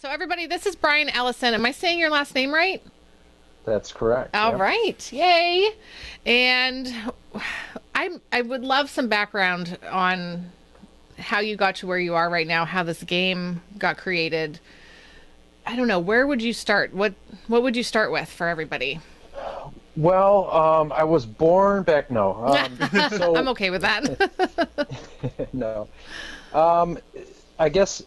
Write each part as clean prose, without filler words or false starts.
So everybody, this is Brian Ellison. Am I saying your last name right? That's correct. All Yep. right. Yay. And I would love some background on how you got to where you are right now, how this game got created. I don't know, where would you start? What would you start with for everybody? Well, I was born back. No. I'm So okay with that. no. Um, I guess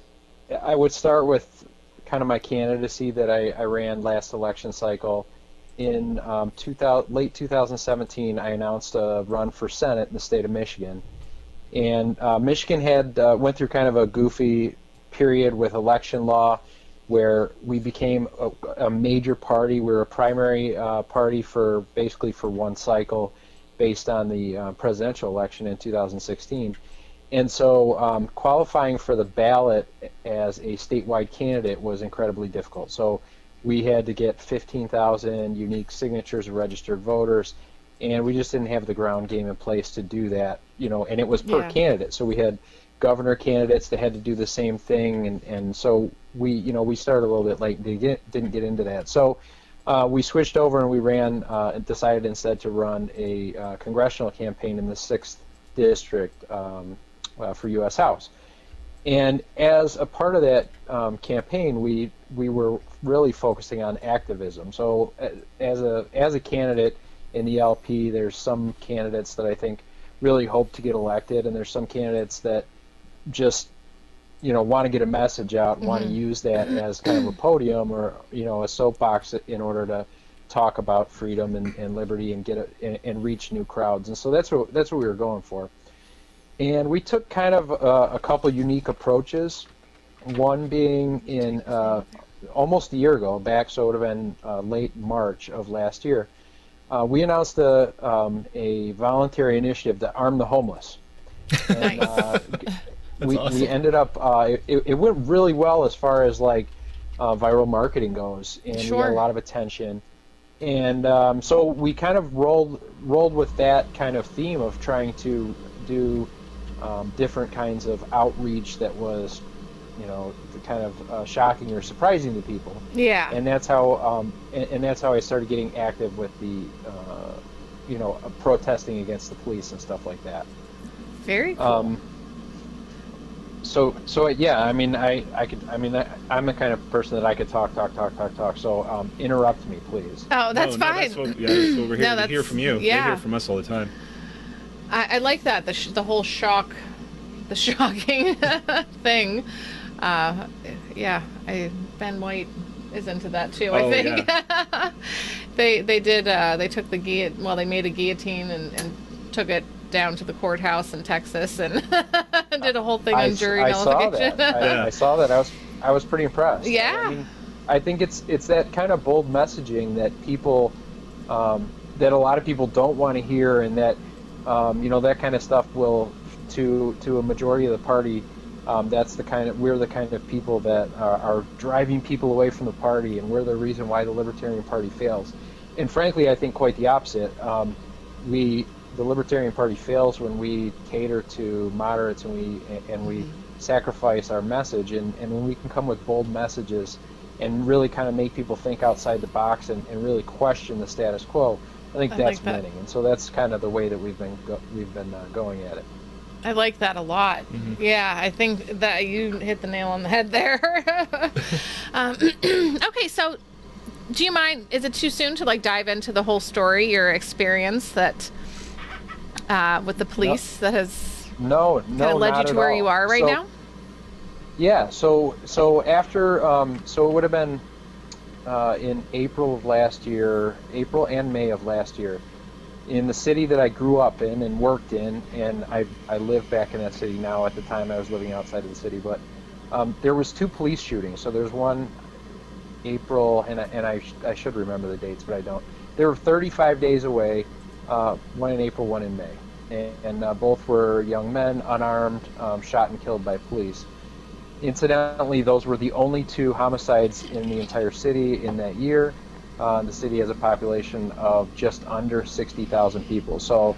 I would start with kind of my candidacy that I ran last election cycle. In 2000, late 2017, I announced a run for Senate in the state of Michigan. And Michigan had went through kind of a goofy period with election law where we became a major party. We were a primary party for basically for one cycle based on the presidential election in 2016. And so qualifying for the ballot as a statewide candidate was incredibly difficult. So we had to get 15,000 unique signatures of registered voters, and we just didn't have the ground game in place to do that, and it was per Yeah. candidate. So we had governor candidates that had to do the same thing, and so we started a little bit late and didn't get into that. So we switched over and we ran and decided instead to run a congressional campaign in the 6th district for U.S. House. And as a part of that campaign, we were really focusing on activism. So as a candidate in the LP, there's some candidates that I think really hope to get elected, and there's some candidates that just want to get a message out and want to use that as kind of a podium or a soapbox in order to talk about freedom and liberty and and reach new crowds. And so that's what we were going for. And we took kind of a couple unique approaches. One being in almost a year ago, back, so it would have been late March of last year. We announced a voluntary initiative to arm the homeless. And Nice. That's we awesome. ended up, it went really well as far as like viral marketing goes, and we got a Sure. lot of attention. And so we kind of rolled with that kind of theme of trying to do different kinds of outreach that was, kind of shocking or surprising to people. Yeah. And that's how and that's how I started getting active with the protesting against the police and stuff like that. Very cool. Um, so yeah, I mean I'm the kind of person that I could talk. So interrupt me, please. Oh, No, that's no, fine. that's what we're here No, to hear that's from you. They yeah. hear from us all the time. I like that the whole the shocking thing. Uh, yeah, Ben White is into that too. I Oh, think yeah. they took they made a guillotine and took it down to the courthouse in Texas and did a whole thing on jury I saw nullification. that. Yeah. I saw that. I was pretty impressed. I Yeah, mean, I think it's that kind of bold messaging that people that a lot of people don't want to hear, and that that kind of stuff will to a majority of the party. We're the kind of people that are driving people away from the party, and we're the reason why the Libertarian Party fails. And frankly, I think quite the opposite. The Libertarian Party fails when we cater to moderates and we sacrifice our message, and when we can come with bold messages and really kind of make people think outside the box and really question the status quo. I think I that's like that. winning, and so that's kind of the way that we've been going at it. I like that a lot. Yeah, I think that you hit the nail on the head there. Okay, so do you mind? Is it too soon to like dive into the whole story, your experience that with the No, police that has no, kind of led you not to at where you all. are right So now? yeah, so after so it would have been in April of last year, April and May of last year, in the city that I grew up in and worked in, and I live back in that city now. At the time, I was living outside of the city, but there was two police shootings. So there's one April, I should remember the dates, but I don't. They were 35 days away, one in April, one in May, and both were young men, unarmed, shot and killed by police. Incidentally, those were the only two homicides in the entire city in that year. The city has a population of just under 60,000 people. So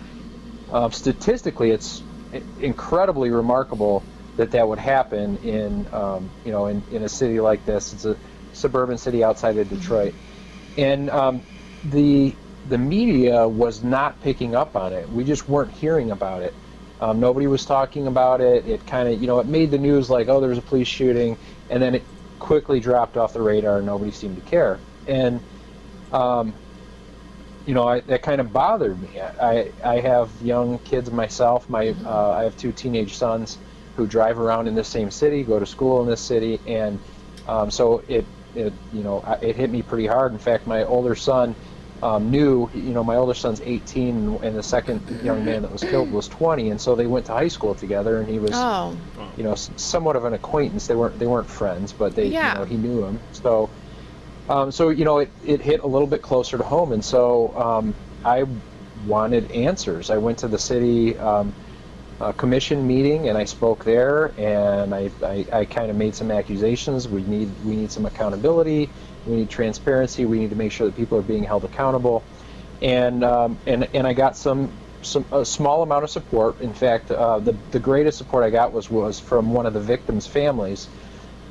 statistically, it's incredibly remarkable that would happen in in a city like this. It's a suburban city outside of Detroit, and the media was not picking up on it. We just weren't hearing about it. Nobody was talking about it. It kind of, it made the news like, oh, there was a police shooting, and then it quickly dropped off the radar, and nobody seemed to care. And that kind of bothered me. I have young kids myself. I have 2 teenage sons who drive around in this same city, go to school in this city, and so it hit me pretty hard. In fact, my older son knew, my older son's 18, and the second young man that was killed was 20, and so they went to high school together, and he was, somewhat of an acquaintance. They weren't friends, but he knew him. So, it hit a little bit closer to home, and so I wanted answers. I went to the city commission meeting, and I spoke there, and I kind of made some accusations. We need some accountability. We need transparency. We need to make sure that people are being held accountable, and I got a small amount of support. In fact, the greatest support I got was from one of the victims' families.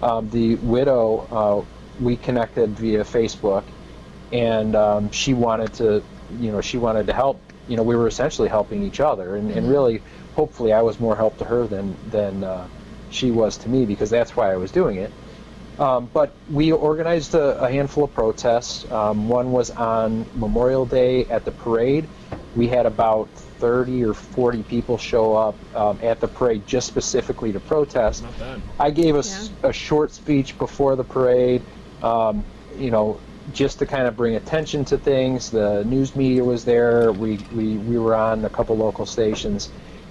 The widow, we connected via Facebook, and she wanted to help. We were essentially helping each other, and really, hopefully, I was more help to her than she was to me, because that's why I was doing it. But we organized a handful of protests. One was on Memorial Day at the parade. We had about 30 or 40 people show up at the parade just specifically to protest. Not bad. I gave a short speech before the parade, just to kind of bring attention to things. The news media was there. We were on a couple local stations,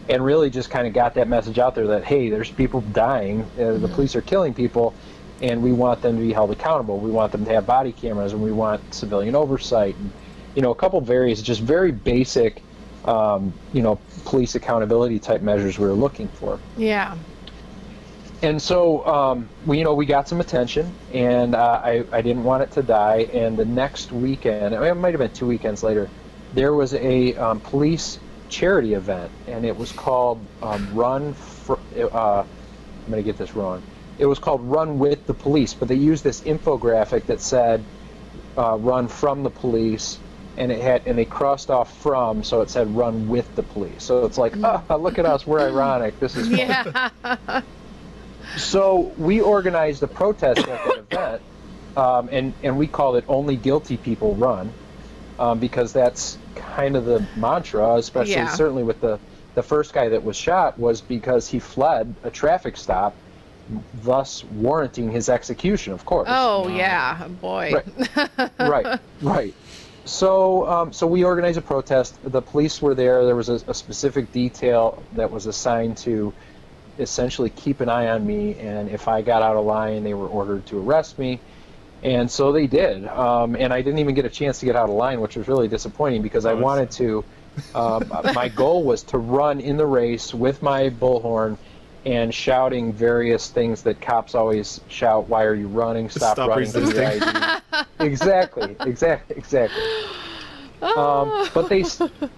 and really just kind of got that message out there that, hey, there's people dying. The police are killing people. And we want them to be held accountable. We want them to have body cameras, and we want civilian oversight. And, a couple various, just very basic, police accountability type measures we were looking for. Yeah. And so, we got some attention, and I didn't want it to die. And the next weekend, it might have been 2 weekends later, there was a police charity event, and it was called I'm going to get this wrong. It was called Run with the Police, but they used this infographic that said "Run from the police," and they crossed off "from," so it said "Run with the police." So it's like, look at us, we're ironic. This is fun. Yeah. So we organized a protest at that event, and we called it "Only Guilty People Run," because that's kind of the mantra, especially certainly with the first guy that was shot, was because he fled a traffic stop, thus warranting his execution, of course. Oh, yeah, boy. Right. So we organized a protest. The police were there. There was a specific detail that was assigned to essentially keep an eye on me, and if I got out of line, they were ordered to arrest me. And so they did. And I didn't even get a chance to get out of line, which was really disappointing, because I wanted to. My goal was to run in the race with my bullhorn and shouting various things that cops always shout: "Why are you running? Stop running! Give me your ID." Exactly. But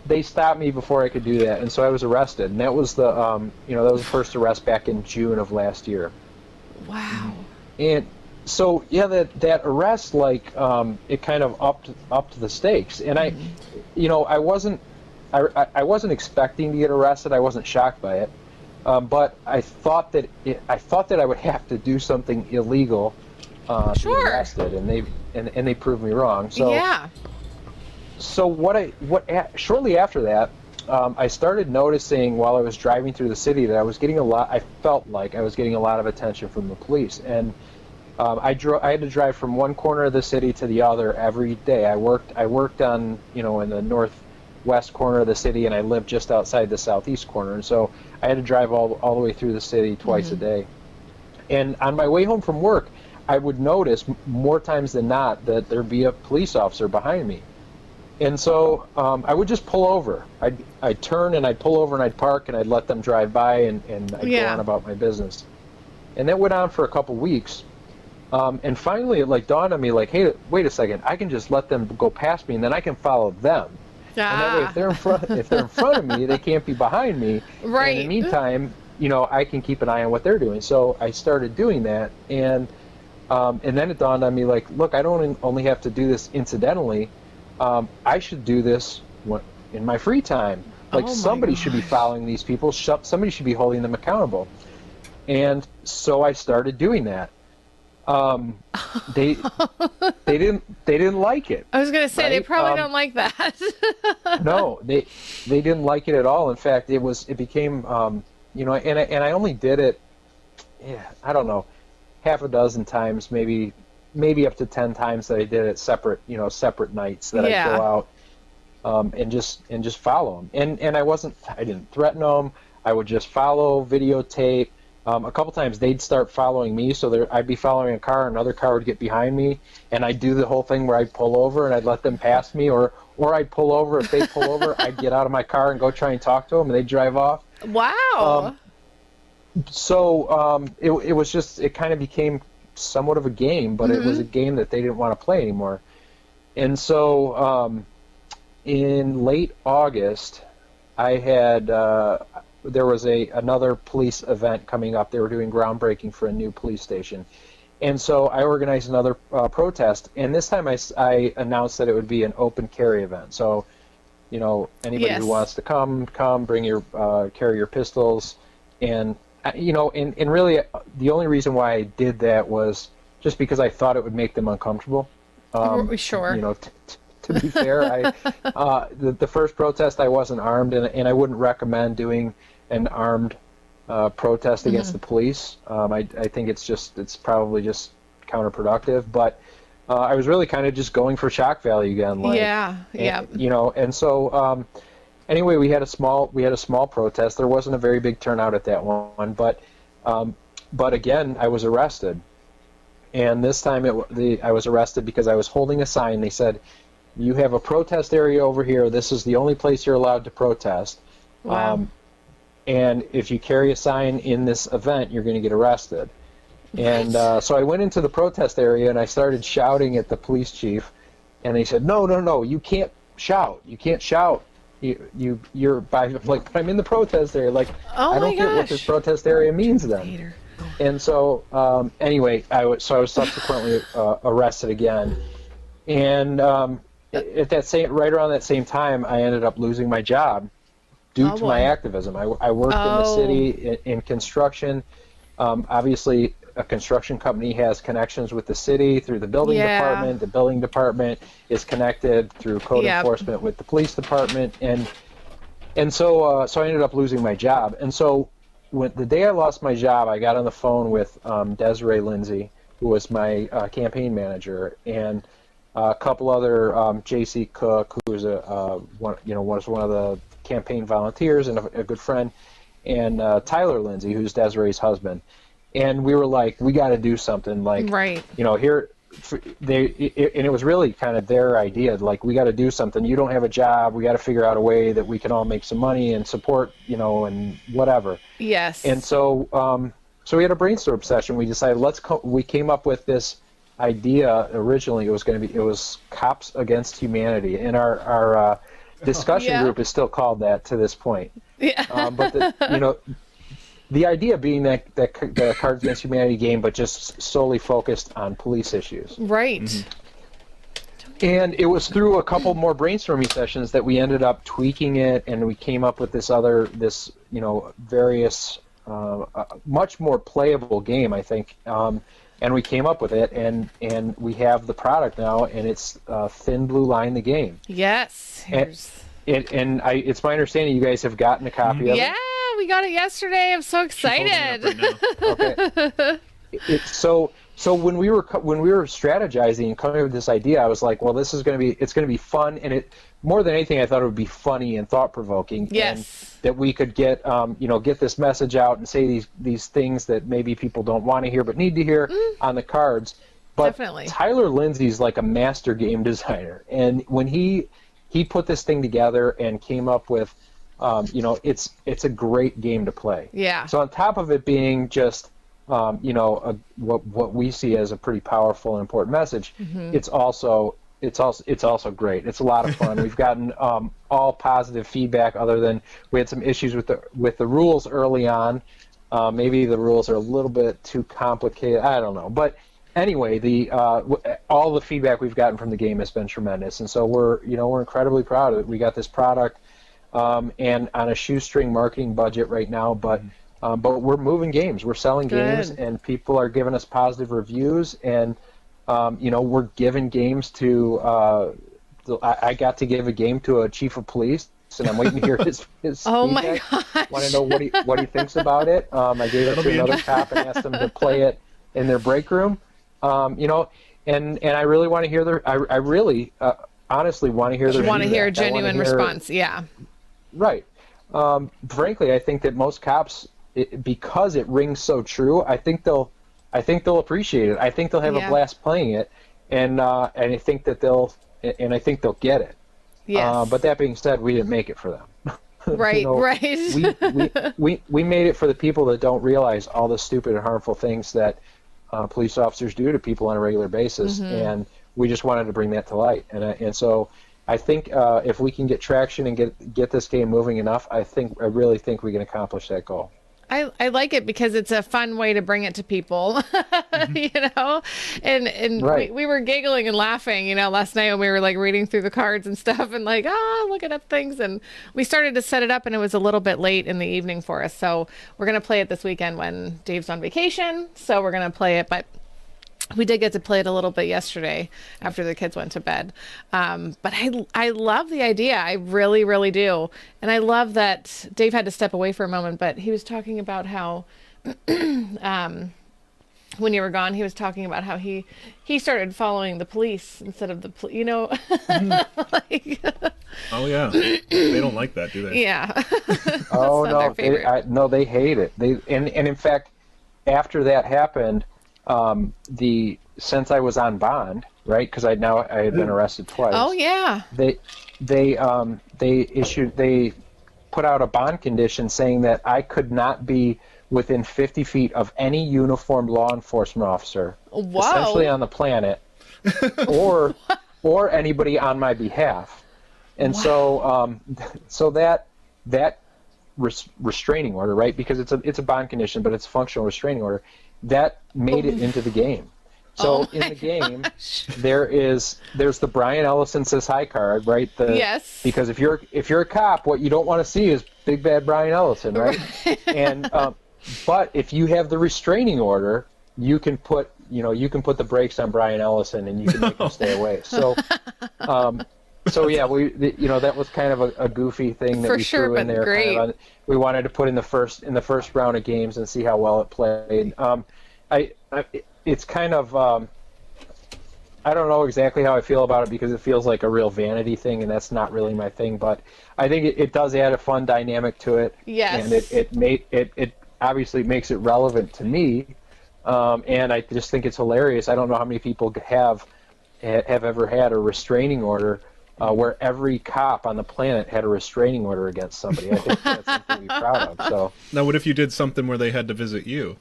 they stopped me before I could do that, and so I was arrested. And that was the the first arrest back in June of last year. Wow. And so that arrest, it kind of upped the stakes. And I wasn't expecting to get arrested. I wasn't shocked by it. But I thought that I would have to do something illegal to be arrested, and they proved me wrong. So yeah. So shortly after that, I started noticing while I was driving through the city that I felt like I was getting a lot of attention from the police, and I had to drive from one corner of the city to the other every day. I worked on in the northwest corner of the city, and I lived just outside the southeast corner, and so I had to drive all the way through the city twice a day. And on my way home from work, I would notice more times than not that there'd be a police officer behind me. And so I would just pull over. I'd turn and I'd pull over and I'd park and I'd let them drive by and I'd go on about my business. And that went on for a couple weeks. And finally it dawned on me hey, wait a second, I can just let them go past me and then I can follow them. And that way if they're in front of me, they can't be behind me. Right. And in the meantime, I can keep an eye on what they're doing. So I started doing that, and then it dawned on me, like, look, I don't only have to do this incidentally. I should do this in my free time. Like, somebody should be following these people. Somebody should be holding them accountable. And so I started doing that. They didn't like it. I was going to say, right? they probably don't like that. No, they didn't like it at all. In fact, it became and I only did it, I don't know, half a dozen times, maybe up to 10 times that I did it separate nights that I'd go out and just follow them. And I didn't threaten them. I would just follow, videotape. A couple times they'd start following me, so I'd be following a car, another car would get behind me, and I'd do the whole thing where I'd pull over and I'd let them pass me, or I'd pull over. If they pull over, I'd get out of my car and go try and talk to them, and they'd drive off. Wow. So it was just, it kind of became somewhat of a game, but it was a game that they didn't want to play anymore. And so in late August, I had there was another police event coming up. They were doing groundbreaking for a new police station. And so I organized another protest, and this time I announced that it would be an open carry event. So, anybody who wants to come, bring carry your pistols, and and really the only reason why I did that was just because I thought it would make them uncomfortable. Sure. To be fair, the first protest I wasn't armed, and I wouldn't recommend doing an armed protest against the police. I think it's probably just counterproductive. But I was really kind of just going for shock value again. And so anyway, we had a small protest. There wasn't a very big turnout at that one, but again, I was arrested. And this time I was arrested because I was holding a sign. They said, "You have a protest area over here. This is the only place you're allowed to protest. Wow. And if you carry a sign in this event, you're going to get arrested." And so I went into the protest area and I started shouting at the police chief. And they said, "No, you can't shout. You can't shout. You're by like I'm in the protest area. Like I don't get what this protest area means then." Hater. And so anyway, I was subsequently arrested again. And at right around that same time, I ended up losing my job due to my activism. I worked in the city in construction. Obviously, a construction company has connections with the city through the building department. The building department is connected through code enforcement with the police department, and so I ended up losing my job. And so the day I lost my job, I got on the phone with Desiree Lindsay, who was my campaign manager, and a couple other J.C. Cook, who was was one of the campaign volunteers and a good friend, and Tyler Lindsay, who's Desiree's husband. And we were like, we got to do something. Like, here, and it was really kind of their idea. Like, we got to do something. You don't have a job. We got to figure out a way that we can all make some money and support, and whatever. Yes. And so, so we had a brainstorm session. We decided we came up with this idea. Originally, it was Cops Against Humanity, and our discussion group is still called that to this point. Yeah. But the idea being that the Cards Against Humanity game, but just solely focused on police issues. Right. Mm-hmm. And it was through a couple more brainstorming sessions that we ended up tweaking it, and we came up with this various, much more playable game, I think. And we came up with it, and we have the product now, and it's Thin Blue Line, the game. Yes. It's my understanding you guys have gotten a copy of it. Yeah, we got it yesterday. I'm so excited. Okay. So when we were strategizing and coming up with this idea, I was like, well, it's going to be fun, and it more than anything, I thought it would be funny and thought provoking. Yes. And that we could get get this message out and say these things that maybe people don't want to hear but need to hear on the cards. But definitely. Tyler Lindsay's like a master game designer, and when he put this thing together and came up with, it's a great game to play. Yeah. So on top of it being just, what we see as a pretty powerful and important message, it's also great. It's a lot of fun. We've gotten all positive feedback, other than we had some issues with the rules early on. Maybe the rules are a little bit too complicated. I don't know. But anyway, all the feedback we've gotten from the game has been tremendous, and so we're incredibly proud of it. We got this product and on a shoestring marketing budget right now, but we're moving games. We're selling games, and people are giving us positive reviews, and we're giving games to. I got to give a game to a chief of police, and I'm waiting to hear his Oh feedback. my gosh. Want to know what he thinks about it. I gave it to another cop and asked them to play it in their break room. And I really want to hear I really honestly want to hear their Want to hear a feedback. genuine response. Yeah. Right. Frankly, I think that most cops, because it rings so true, I think they'll appreciate it. I think they'll have a blast playing it, and I think that they'll get it. Yes. But that being said, we didn't make it for them. Right. Right. we made it for the people that don't realize all the stupid and harmful things that police officers do to people on a regular basis, and we just wanted to bring that to light. And so I think if we can get traction and get this game moving enough, I really think we can accomplish that goal. I like it because it's a fun way to bring it to people, and Right. we were giggling and laughing, last night when we were like reading through the cards and stuff and like, looking up things. And we started to set it up and it was a little bit late in the evening for us. So we're going to play it this weekend when Dave's on vacation. So we're going to play it, but we did get to play it a little bit yesterday after the kids went to bed. But I love the idea. I really, really do. And I love that Dave had to step away for a moment, but he was talking about how, when you were gone, he was talking about how he started following the police instead of the like, Oh yeah, they don't like that, do they? yeah. Oh not their favorite. no, they hate it. And in fact, after that happened, since I was on bond, right? Because I had been arrested twice. Oh yeah. They put out a bond condition saying that I could not be within 50 feet of any uniformed law enforcement officer, Whoa. essentially on the planet, or anybody on my behalf. And so that restraining order, right? Because it's a bond condition, but it's a functional restraining order. That made it into the game. So in the game, there's the Brian Ellison says hi card, right? Yes. Because if you're a cop, what you don't want to see is big bad Brian Ellison, right? And but if you have the restraining order, you can put the brakes on Brian Ellison and you can make him stay away. So yeah, that was kind of a goofy thing that For we sure, threw in but there. great. Kind of we wanted to put in the first round of games and see how well it played. It's kind of I don't know exactly how I feel about it because it feels like a real vanity thing, and that's not really my thing. But I think it does add a fun dynamic to it. Yes. And it obviously makes it relevant to me. And I just think it's hilarious. I don't know how many people have ever had a restraining order where every cop on the planet had a restraining order against somebody. I think that's something to be proud of. So Now, what if you did something where they had to visit you?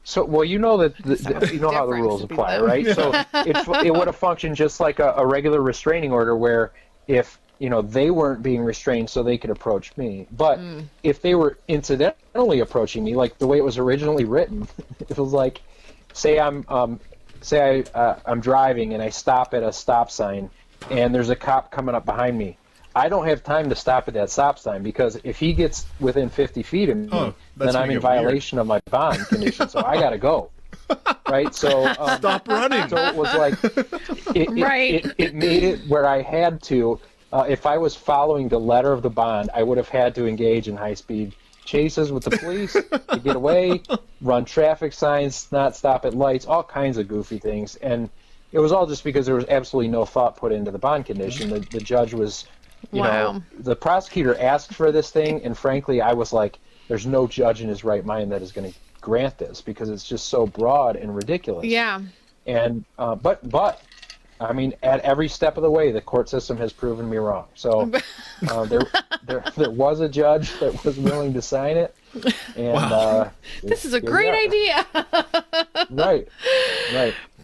So, well, you know that you know how the different rules to be apply, them. right? So it would have functioned just like a regular restraining order, where if they weren't being restrained, so they could approach me. But if they were incidentally approaching me, like the way it was originally written, it was like, say I'm driving and I stop at a stop sign, and there's a cop coming up behind me. I don't have time to stop at that stop sign because if he gets within 50 feet of me, then I'm in violation of my bond condition, so I got to go. Right? So Stop running. So it was like it made it where I had to, if I was following the letter of the bond, I would have had to engage in high-speed chases with the police to get away, run traffic signs, not stop at lights, all kinds of goofy things. And it was all just because there was absolutely no thought put into the bond condition. The judge was... the prosecutor asked for this thing, and frankly, I was like, there's no judge in his right mind that is going to grant this because it's just so broad and ridiculous. Yeah. And but I mean, at every step of the way, the court system has proven me wrong. So there was a judge that was willing to sign it, and this is a great idea. Right.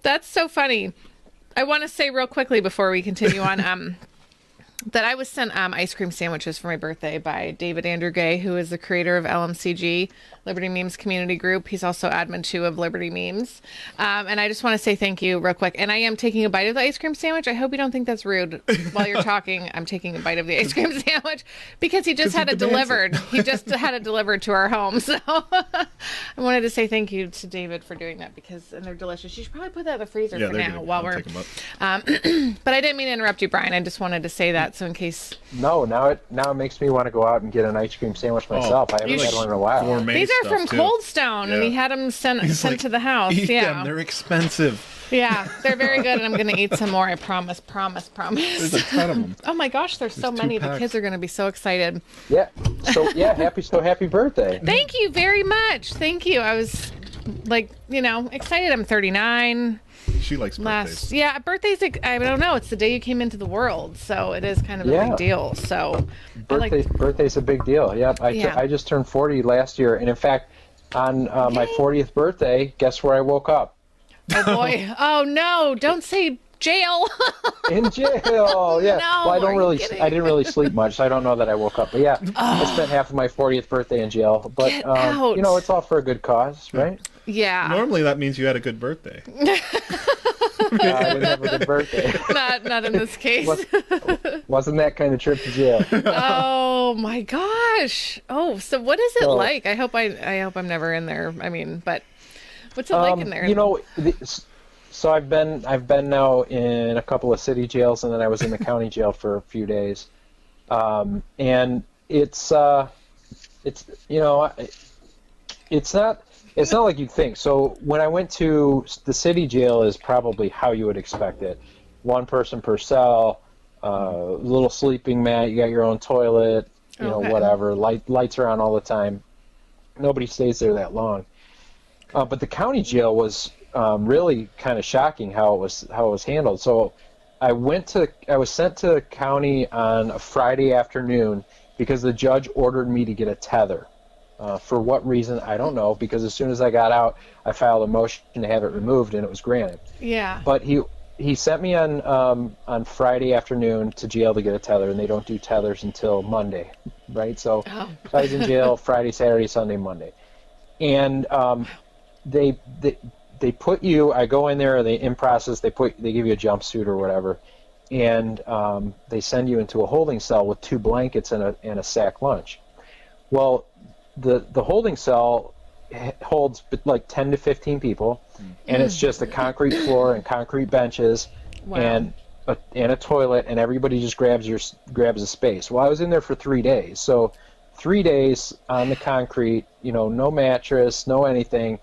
That's so funny. I want to say real quickly before we continue on, that I was sent ice cream sandwiches for my birthday by David Andrew Gay, who is the creator of LMCG. Liberty Memes community group. He's also admin too of Liberty Memes. And I just want to say thank you real quick. And I am taking a bite of the ice cream sandwich. I hope you don't think that's rude. While you're talking, I'm taking a bite of the ice cream sandwich because he just had it delivered. He just had it delivered to our home. So I wanted to say thank you to David for doing that and they're delicious. You should probably put that in the freezer for now while we're. But I didn't mean to interrupt you, Brian. I just wanted to say that so in case. No, now it makes me want to go out and get an ice cream sandwich myself. I haven't had one in a while. These are from Cold Stone, and he had them sent to the house. Eat them. They're expensive. Yeah, they're very good, and I'm going to eat some more. I promise. There's a ton of them. Oh my gosh, there's so many. The kids are going to be so excited. Yeah. Happy birthday. Thank you very much. Thank you. I was excited. I'm 39. She likes birthdays. Birthdays. I don't know. It's the day you came into the world, so it is kind of a big deal. So birthday's a big deal. Yep. I just turned 40 last year, and in fact, on my 40th birthday, guess where I woke up? Oh boy! Oh no! Don't say jail. In jail. Yeah. No, well, I didn't really sleep much, so I don't know that I woke up. But yeah, I spent half of my 40th birthday in jail. But Get out. it's all for a good cause, right? Yeah. Normally that means you had a good birthday. I didn't have a good birthday. Not in this case. Wasn't that kind of trip to jail? Oh my gosh! Oh, so what is it like? I hope I'm never in there. I mean, but what's it like in there? So I've been now in a couple of city jails, and then I was in the county jail for a few days, and it's not like you'd think. So when I went to the city jail, is probably how you would expect it. One person per cell, little sleeping mat. You got your own toilet. Whatever. Lights are on all the time. Nobody stays there that long. But the county jail was really kind of shocking how it was handled. So I was sent to the county on a Friday afternoon because the judge ordered me to get a tether. For what reason, I don't know, because as soon as I got out, I filed a motion to have it removed, and it was granted. Yeah. But he sent me on Friday afternoon to jail to get a tether, and they don't do tethers until Monday, right? So I was in jail Friday, Saturday, Sunday, Monday. And they put you, I go in there, in process, they give you a jumpsuit or whatever, and they send you into a holding cell with 2 blankets and a sack lunch. Well, the holding cell holds like 10 to 15 people, and it's just a concrete floor and concrete benches and a toilet, and everybody just grabs a space. Well, I was in there for 3 days, so 3 days on the concrete, no mattress, no anything.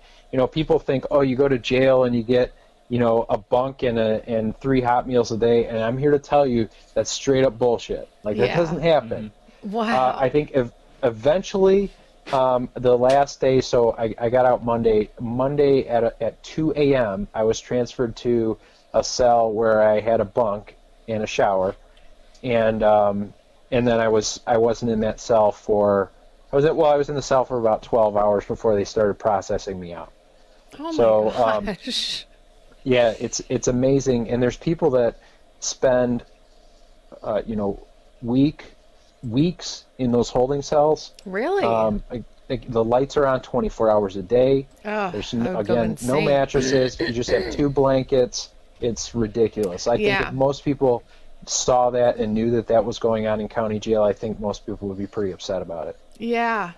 People think, oh, you go to jail and you get, a bunk and 3 hot meals a day, and I'm here to tell you that's straight up bullshit. That doesn't happen. Wow. I think eventually, the last day, so I got out Monday at 2 a.m. I was transferred to a cell where I had a bunk and a shower, and then I wasn't in that cell I was in the cell for about 12 hours before they started processing me out. Oh my gosh. Yeah, it's amazing, and there's people that spend weeks in those holding cells. Really? The lights are on 24 hours a day. Oh, there's no mattresses. You just have 2 blankets. It's ridiculous. I think if most people saw that and knew that was going on in county jail, I think most people would be pretty upset about it. Yeah.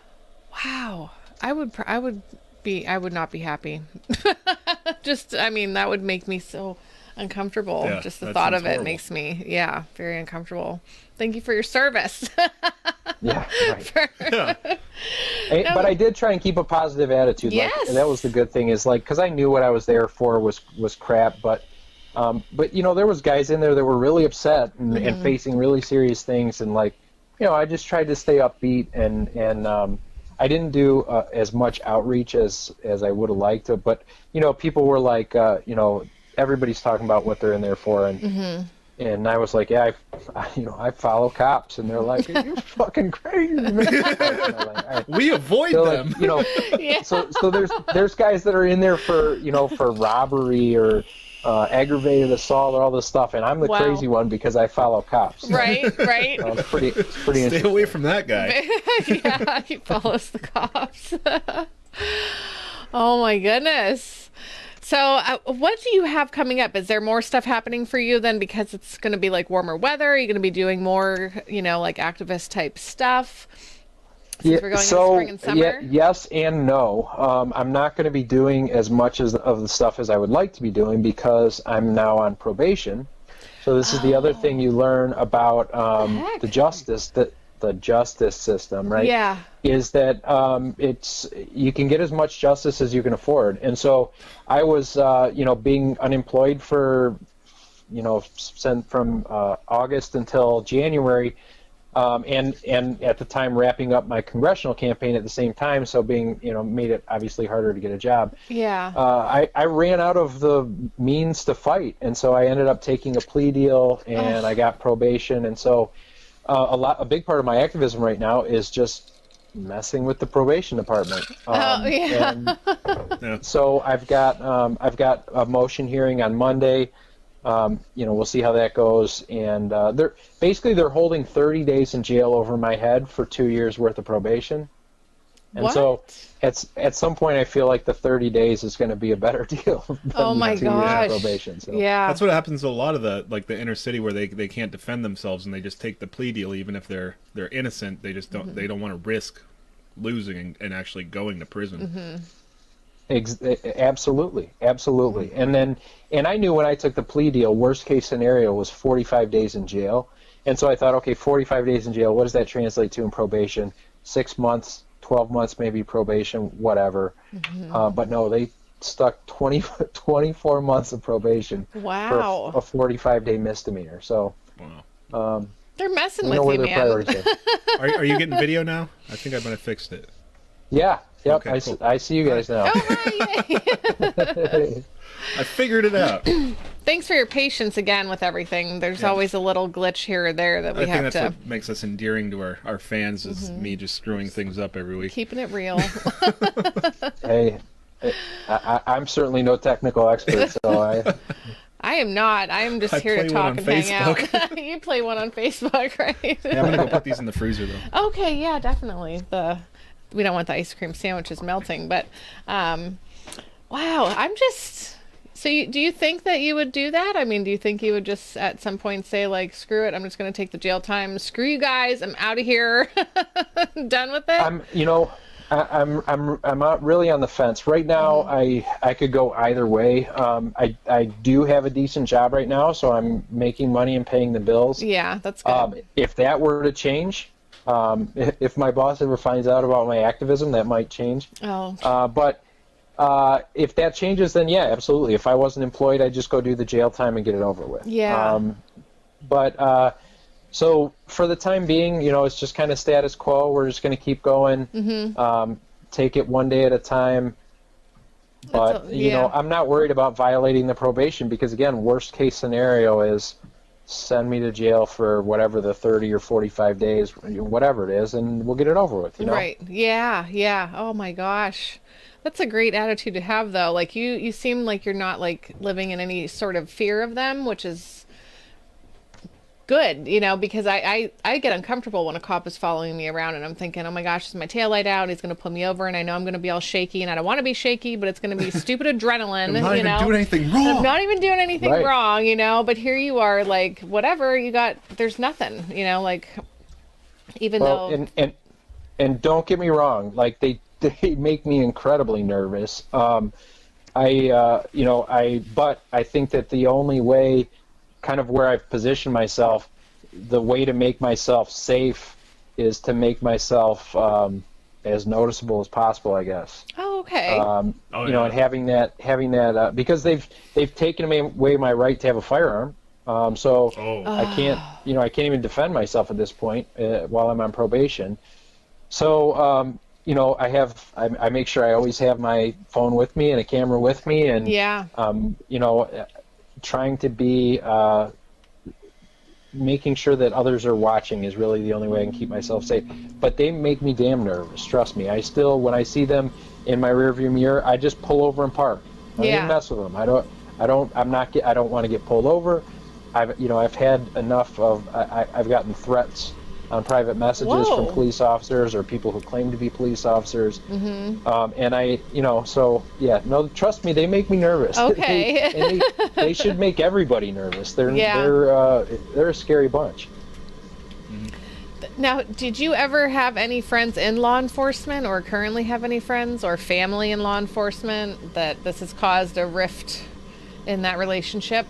Wow. I would not be happy. That would make me so uncomfortable. Yeah, just the thought of it makes me, very uncomfortable. Thank you for your service. Yeah, right. But I did try and keep a positive attitude. Yes. And that was the good thing is because I knew what I was there for was crap, but there was guys in there that were really upset and facing really serious things, and I just tried to stay upbeat and I didn't do as much outreach as I would have liked to, but people were like, everybody's talking about what they're in there for, and I was like, I follow cops, and they're like, you're fucking crazy, man. We avoid them. So there's guys that are in there for for robbery or aggravated assault, all this stuff, and I'm the crazy one because I follow cops. So, right. it's pretty Stay away from that guy. Yeah, he follows the cops. Oh my goodness. So what do you have coming up? Is there more stuff happening for you then, because it's going to be like warmer weather? Are you going to be doing more, like activist type stuff? Since we're going into spring and summer? Yes and no. I'm not going to be doing as much of the stuff as I would like to be doing because I'm now on probation. So this is the other thing you learn about the justice system, right? Yeah. Is that you can get as much justice as you can afford. And so I was, being unemployed for, from August until January. And at the time wrapping up my congressional campaign at the same time, so being, made it obviously harder to get a job. Yeah. I ran out of the means to fight, and so I ended up taking a plea deal, and I got probation, and so a big part of my activism right now is just messing with the probation department. So I've got a motion hearing on Monday. We'll see how that goes, and they're holding 30 days in jail over my head for 2 years worth of probation, and so at some point I feel like the 30 days is going to be a better deal than oh my 2 gosh. years of probation. So. Yeah, that's what happens to a lot of the inner city where they can't defend themselves and they just take the plea deal even if they're innocent. They just don't they don't want to risk losing and actually going to prison. Absolutely. And I knew when I took the plea deal, worst case scenario was 45 days in jail. And so I thought, okay, 45 days in jail, what does that translate to in probation? 6 months, 12 months maybe probation, whatever. But no, they stuck 24 months of probation for a 45-day misdemeanor. So they're messing with you, man. Are you getting video now? I think I might have fixed it. Yeah. Yep, okay, cool. I see you guys now. I figured it out. Thanks for your patience again with everything. There's always a little glitch here or there that we have to... I think that's what makes us endearing to our fans is me just screwing things up every week. Keeping it real. Hey, I'm certainly no technical expert, so I am not. I am just here to talk and hang out. You play one on Facebook, right? Yeah, I'm going to go put these in the freezer, though. Okay, yeah, definitely. We don't want the ice cream sandwiches melting, but wow, I'm just... So do you think that you would do that? I mean, do you think you would just at some point say, like, screw it, I'm just going to take the jail time. Screw you guys, I'm out of here. Done with it? I'm not really on the fence right now. I could go either way. I do have a decent job right now, so I'm making money and paying the bills. Yeah, that's good. If that were to change, if my boss ever finds out about my activism, that might change. But if that changes, then yeah, absolutely. If I wasn't employed, I'd just go do the jail time and get it over with. Yeah. So for the time being, it's just kind of status quo. We're just going to keep going, take it one day at a time. But, I'm not worried about violating the probation because, again, worst case scenario is send me to jail for whatever the 30 or 45 days, whatever it is, and we'll get it over with, Right. Yeah. Oh, my gosh. That's a great attitude to have, though. Like, you seem like you're not, like, living in any sort of fear of them, which is good, because I get uncomfortable when a cop is following me around and I'm thinking, oh my gosh, is my taillight out? He's going to pull me over and I know I'm going to be all shaky and I don't want to be shaky, but it's going to be stupid adrenaline. I'm not even doing anything wrong. I'm not even doing anything wrong, but here you are, like, whatever, there's nothing, like, even though. And don't get me wrong, like, they make me incredibly nervous. But I think that the only way, kind of where I've positioned myself, the way to make myself safe is to make myself as noticeable as possible, I guess. Oh, okay. And having that because they've taken away my right to have a firearm. I can't even defend myself at this point while I'm on probation. So I make sure I always have my phone with me and a camera with me, and trying to be making sure that others are watching is really the only way I can keep myself safe. But they make me damn nervous, trust me. I still, when I see them in my rearview mirror, I just pull over and park. I don't even mess with them. I I don't want to get pulled over. I've had enough of, I've gotten threats on private messages from Whoa. police officers or people who claim to be police officers. And so yeah, no, trust me, they make me nervous. Okay. They should make everybody nervous. They're a scary bunch. Now, did you ever have any friends in law enforcement, or currently have any friends or family in law enforcement that this has caused a rift in that relationship?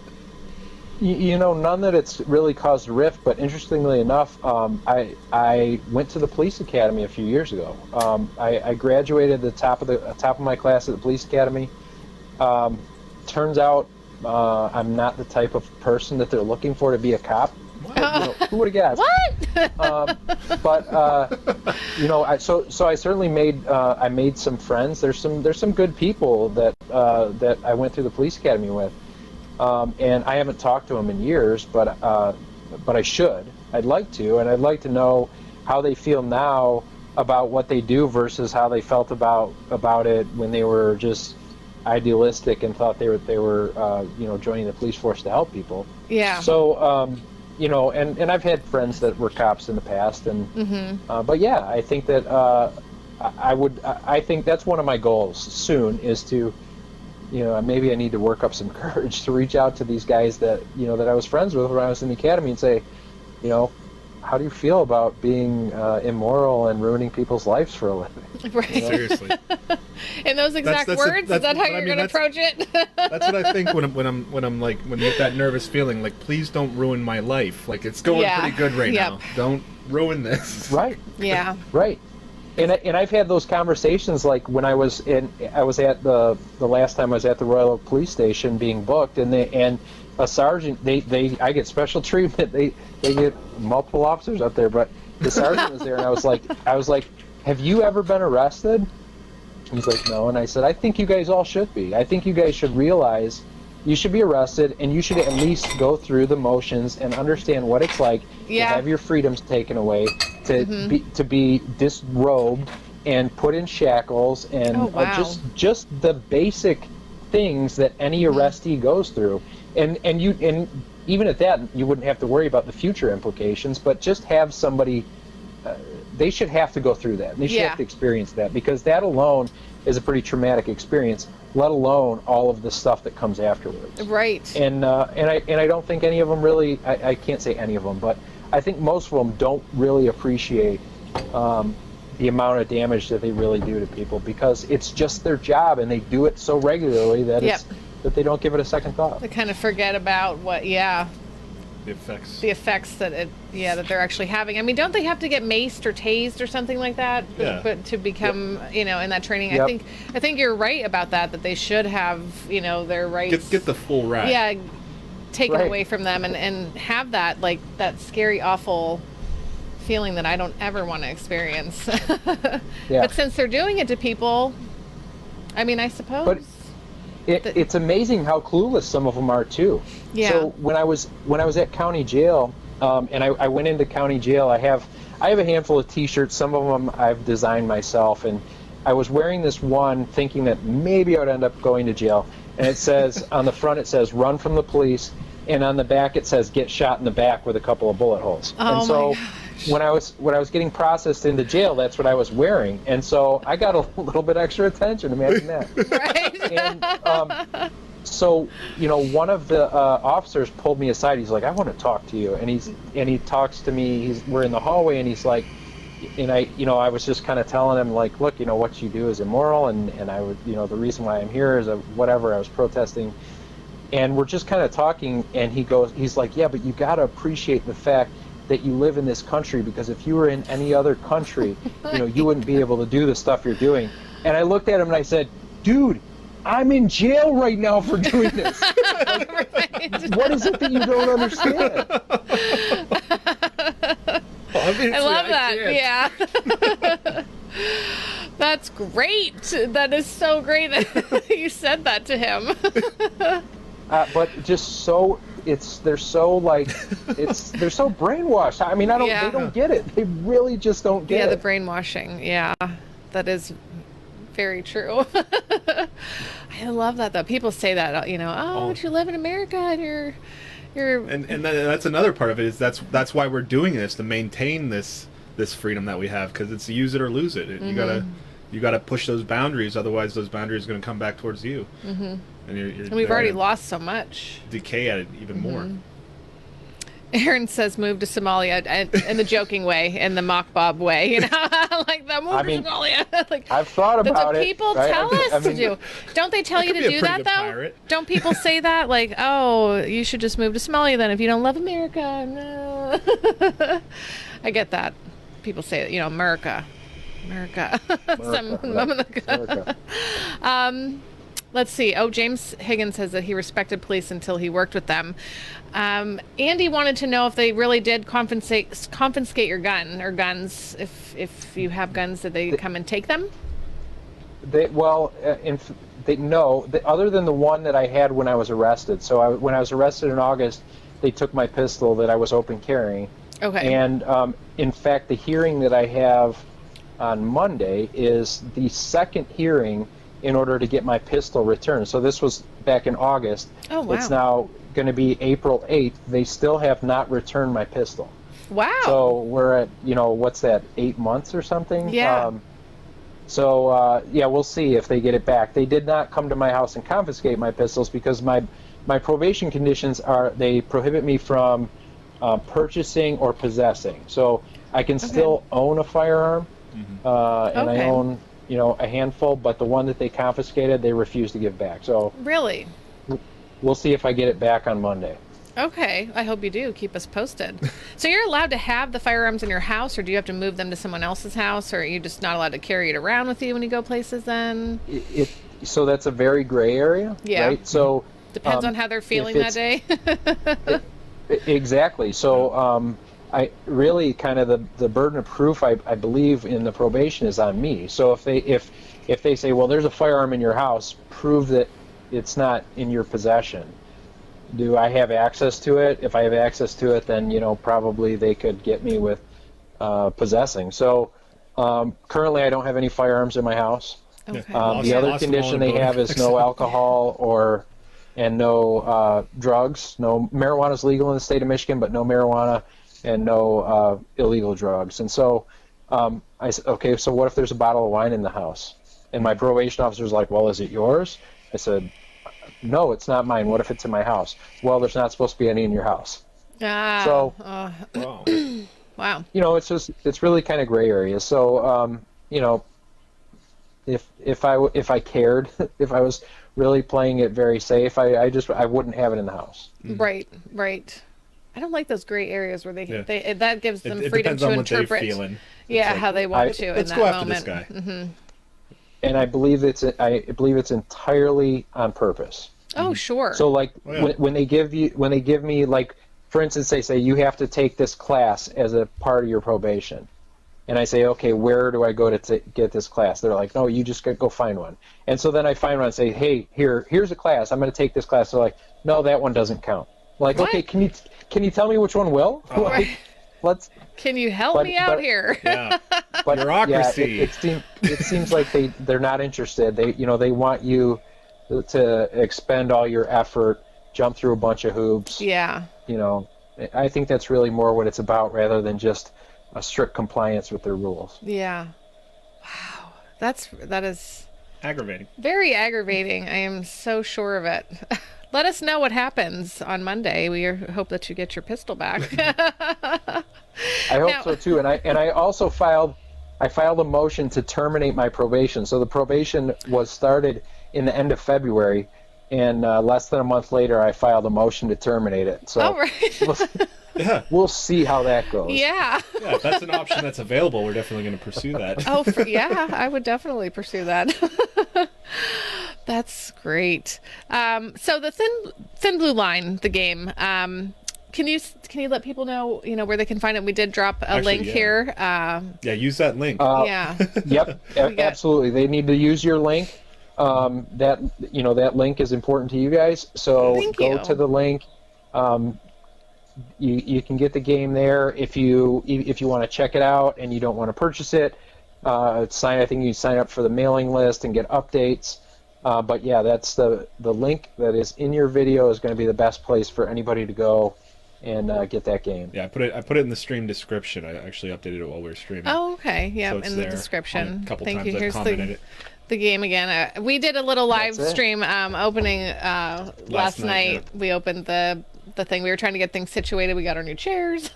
None that it's really caused a rift, but interestingly enough, I went to the police academy a few years ago. I graduated at the top of my class at the police academy. Turns out I'm not the type of person that they're looking for to be a cop. Who would have guessed? What? So I certainly made some friends. There's some good people that I went through the police academy with. And I haven't talked to them in years, but I should. I'd like to, and I'd like to know how they feel now about what they do versus how they felt about it when they were just idealistic and thought they were joining the police force to help people. Yeah. So and I've had friends that were cops in the past, and but yeah, I think that I think that's one of my goals soon is to. Maybe I need to work up some courage to reach out to these guys that I was friends with when I was in the academy and say, how do you feel about being immoral and ruining people's lives for a living? Right. Seriously. In those exact words, is that how you're going to approach it? That's what I think when you get that nervous feeling, like, please don't ruin my life. Like, it's going pretty good right now. Don't ruin this. Right. Yeah. Right. And I've had those conversations, like when I was at the last time I was at the Royal Oak Police Station being booked, and a sergeant, I get special treatment. They get multiple officers up there, but the sergeant was there, and I was like, have you ever been arrested? He's like, no, and I said, I think you guys all should be. I think you guys should realize you should be arrested, and you should at least go through the motions and understand what it's like to have your freedoms taken away, to be disrobed and put in shackles, and just the basic things that any arrestee goes through. And even at that, you wouldn't have to worry about the future implications, but just have somebody. They should have to go through that. They should have to experience that, because that alone is a pretty traumatic experience, let alone all of the stuff that comes afterwards. Right. And I don't think any of them really, I can't say any of them, but I think most of them don't really appreciate the amount of damage that they really do to people, because it's just their job, and they do it so regularly that that they don't give it a second thought. They kind of forget about what, the effects that that they're actually having. I mean, don't they have to get maced or tased or something like that? But to become, in that training, I think you're right about that they should have, their rights. Get the full ride. Yeah, taken away from them and have that, like, that scary, awful feeling that I don't ever want to experience. But since they're doing it to people, I mean, I suppose. But it's amazing how clueless some of them are too. Yeah. So when I was at county jail, and I went into county jail, I have a handful of T-shirts. Some of them I've designed myself, and I was wearing this one thinking that maybe I would end up going to jail. And it says on the front, it says "Run from the police," and on the back it says "Get shot in the back with a couple of bullet holes." Oh, and so my gosh. when I was getting processed into jail, that's what I was wearing, and so I got a little bit extra attention. Imagine that. Right. And so one of the officers pulled me aside. He's like, "I want to talk to you," and he talks to me. We're in the hallway, and he's like, and I was just kind of telling him, like, look, what you do is immoral, and I would, the reason why I'm here is whatever, I was protesting. And we're just kind of talking, and he's like, yeah, but you got to appreciate the fact that you live in this country, because if you were in any other country, you wouldn't be able to do the stuff you're doing. And I looked at him and I said, dude, I'm in jail right now for doing this. Like, what is it that you don't understand? I love that. Yeah. That's great. That is so great that you said that to him. But just so they're so brainwashed. I mean, they don't get it. They really just don't get it. Yeah, the brainwashing. Yeah, that is very true. I I love that though. People say that, oh, but you live in America and you're And that's another part of it is that's why we're doing this, to maintain this freedom that we have, because it's use it or lose it. You gotta push those boundaries, otherwise those boundaries are going to come back towards you. And and we've already lost so much. Decay at it even more. Aaron says move to Somalia in the joking way, in the mock Bob way, like the move to Somalia. Like, I've thought about that's what it. people right? tell us to do. Don't they tell you to do that though? Pirate. Don't people say that, like, oh, you should just move to Somalia then if you don't love America? No. I get that. People say it, America. America. Let's see. Oh, James Higgins says that he respected police until he worked with them. Andy wanted to know if they really did confiscate your gun or guns. If you have guns, did they come and take them? No. Other than the one that I had when I was arrested. So when I was arrested in August, they took my pistol that I was open carrying. Okay. And in fact, the hearing that I have on Monday is the second hearing in order to get my pistol returned. So this was back in August. Oh, wow. It's now going to be April 8th. They still have not returned my pistol. Wow. So we're at, what's that, 8 months or something? Yeah. We'll see if they get it back. They did not come to my house and confiscate my pistols because my probation conditions they prohibit me from purchasing or possessing. So I can still own a firearm, and I own a handful, but the one that they confiscated, they refused to give back. So really, we'll see if I get it back on Monday. Okay, I hope you do. Keep us posted. So you're allowed to have the firearms in your house, or do you have to move them to someone else's house, or are you just not allowed to carry it around with you when you go places then? So that's a very gray area, right? So depends on how they're feeling that day. Exactly. So I really kind of the burden of proof, I believe, in the probation is on me. So if they say, well, there's a firearm in your house, prove that it's not in your possession. Do I have access to it? If I have access to it, then probably they could get me with possessing. So currently, I don't have any firearms in my house. Okay. The other condition they have is no alcohol and no drugs. No marijuana is legal in the state of Michigan, but no marijuana and no illegal drugs. And so I said, okay, so what if there's a bottle of wine in the house? And my probation officer's like, well, is it yours? I said, no, it's not mine. What if it's in my house? Well, there's not supposed to be any in your house. So, wow. It's really kind of gray area. So, if I cared, if I was really playing it very safe, I wouldn't have it in the house. Right. I don't like those gray areas where they that gives them freedom to interpret. How they want to. Let's in go that after moment. this guy. Mm-hmm. And I believe it's entirely on purpose. Oh, sure. So when they give me, like, for instance, they say you have to take this class as a part of your probation, and I say, okay, where do I go to get this class? They're like, no, you just go find one. And so then I find one and say, hey, here's a class. I'm going to take this class. They're like, no, that one doesn't count. I'm like, okay, can you tell me which one will? Can you help me out here? Yeah. But bureaucracy. It seems like they're not interested. They want you to expend all your effort, jump through a bunch of hoops. Yeah. I think that's really more what it's about rather than just a strict compliance with their rules. Yeah. Wow. That is aggravating. Very aggravating. I am so sure of it. Let us know what happens on Monday. We hope that you get your pistol back. I hope so too. And I also filed a motion to terminate my probation. So the probation was started in the end of February, and less than a month later, I filed a motion to terminate it. So we'll see how that goes. Yeah. Yeah, if that's an option that's available, we're definitely going to pursue that. I would definitely pursue that. That's great. So the Thin Blue Line, the game. Can you let people know where they can find it? We did drop a link here. Use that link. Yep, absolutely. They need to use your link. That link is important to you guys. So go to the link. You can get the game there if you want to check it out and you don't want to purchase it. I think you sign up for the mailing list and get updates. But yeah, that's the link that is in your video is going to be the best place for anybody to go and get that game. Yeah, I put it in the stream description. I actually updated it while we were streaming. Oh, okay. Yeah, So it's in the there. description. A couple Thank times you. I've Here's commented it. the game again. We did a little live That's it. stream opening last night. Yeah. We opened the thing. We were trying to get things situated. We got our new chairs,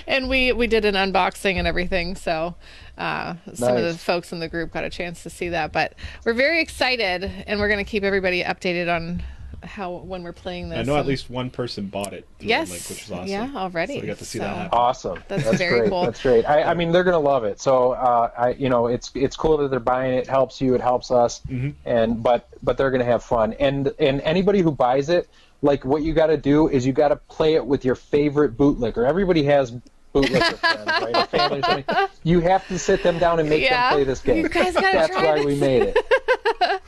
and we did an unboxing and everything. So some of the Nice. folks in the group got a chance to see that. But we're very excited, and we're going to keep everybody updated on when we're playing this. I know at least one person bought it through Yes. the link, which is awesome. Yeah, already. So we got to see So- that happen. Awesome. That's That's very great. cool. That's great. I mean, they're gonna love it. So, it's cool that they're buying it. It helps you. It helps us. And but they're gonna have fun. And anybody who buys it, like what you got to do is you got to play it with your favorite bootlicker. Everybody has bootlicker friends, right? Or family or something. You have to sit them down and make them play this game. You guys gotta That's try why this. we made it.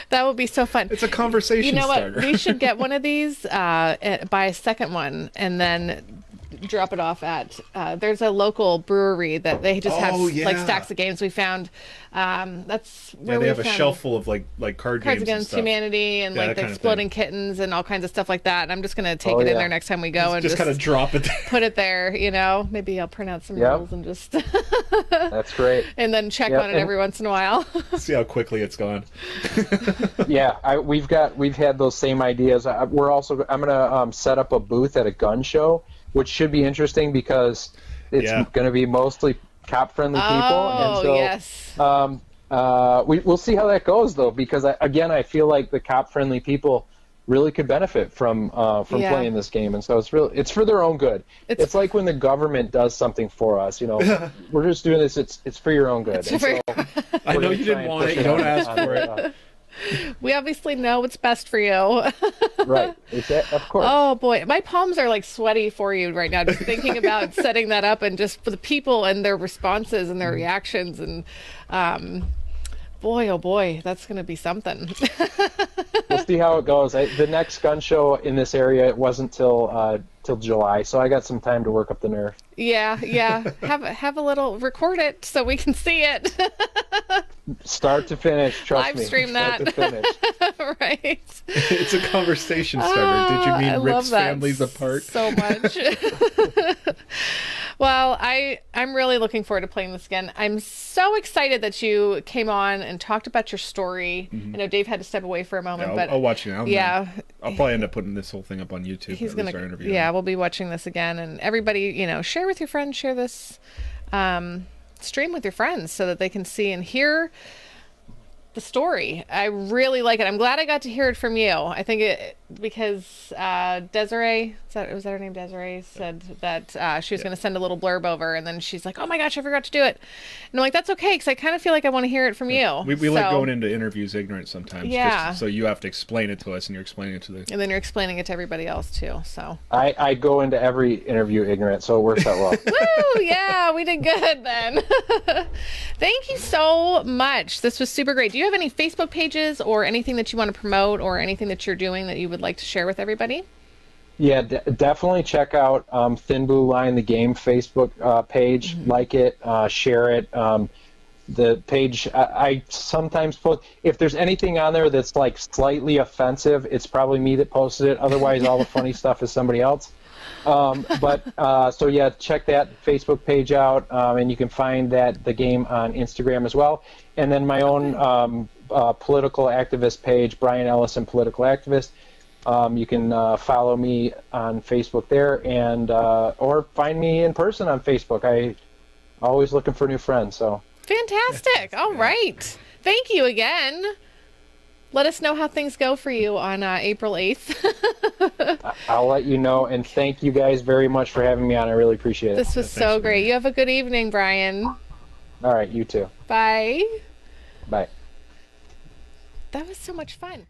That would be so fun. It's a conversation You know starter. what? We should get one of these, buy a second one, and then drop it off at. There's a local brewery that they just have Oh, like yeah. stacks of games. We found. That's where Yeah, they we have a found shelf full of like card Cards games and Against stuff. Humanity and Yeah, like that the kind of Exploding thing. Kittens and all kinds of stuff like that. And I'm just gonna take Oh, it in yeah. there next time we go and Just kind of drop it there. put it there. You know, maybe I'll print out some Yep. rules and just That's great. and then check Yep, on it and- every once in a while. See how quickly it's gone. Yeah, we've had those same ideas. I'm gonna set up a booth at a gun show, which should be interesting because it's Yeah. gonna be mostly cop-friendly people. Oh and so, yes. we'll see how that goes though, because I feel like the cop-friendly people really could benefit from Yeah. playing this game, and so it's for their own good. It's- It's like when the government does something for us, we're just doing this. It's for your own good. And for- so I we're know gonna you try didn't and want push it. You don't on- ask on for it. We obviously know what's best for you. Right. Of course. Oh boy, my palms are like sweaty for you right now, just thinking about setting that up and just for the people and their responses and their reactions and boy, oh boy, that's going to be something. We'll see how it goes. The next gun show in this area, it wasn't till July, so I got some time to work up the nerve. Yeah. Have a little record it so we can see it. Start to finish, trust Live me. stream Start that. to finish. Right. It's a conversation starter. Did you I mean love rips that families apart? so much. Well, I'm really looking forward to playing this again. I'm so excited that you came on and talked about your story. I know Dave had to step away for a moment, Yeah, but I'll watch it now. and yeah, then I'll probably end up putting this whole thing up on YouTube. he's at gonna. least our interview. Yeah, we'll be watching this again, and everybody, share with your friends, share this stream with your friends so that they can see and hear the story. I really like it. I'm glad I got to hear it from you. I think because Desiree, was that her name? Desiree said that she was going to send a little blurb over, and then she's like, "Oh my gosh, I forgot to do it." And I'm like, "That's okay," because I kind of feel like I want to hear it from you. We like going into interviews ignorant sometimes. Yeah. So you have to explain it to us, and you're explaining it to the. and then you're explaining it to everybody else too. So. I go into every interview ignorant, so it works out well. Woo! Yeah, we did good then. Thank you so much. This was super great. Do you have any Facebook pages or anything that you want to promote or anything that you're doing that you would like to share with everybody? Yeah, definitely check out Thin Blue Line, the game Facebook page. Like it, share it. The page, I sometimes post, if there's anything on there that's like slightly offensive, it's probably me that posted it. Otherwise, all the funny stuff is somebody else. So yeah, check that Facebook page out, and you can find the game on Instagram as well. And then my own political activist page, Brian Ellison, political activist. You can follow me on Facebook there, and or find me in person on Facebook. I always looking for new friends. So Fantastic. All right. Thank you again. Let us know how things go for you on April 8th. I'll let you know. And thank you guys very much for having me on. I really appreciate it. This was thanks, so man. great. You have a good evening, Brian. All right, you too. Bye. Bye. That was so much fun.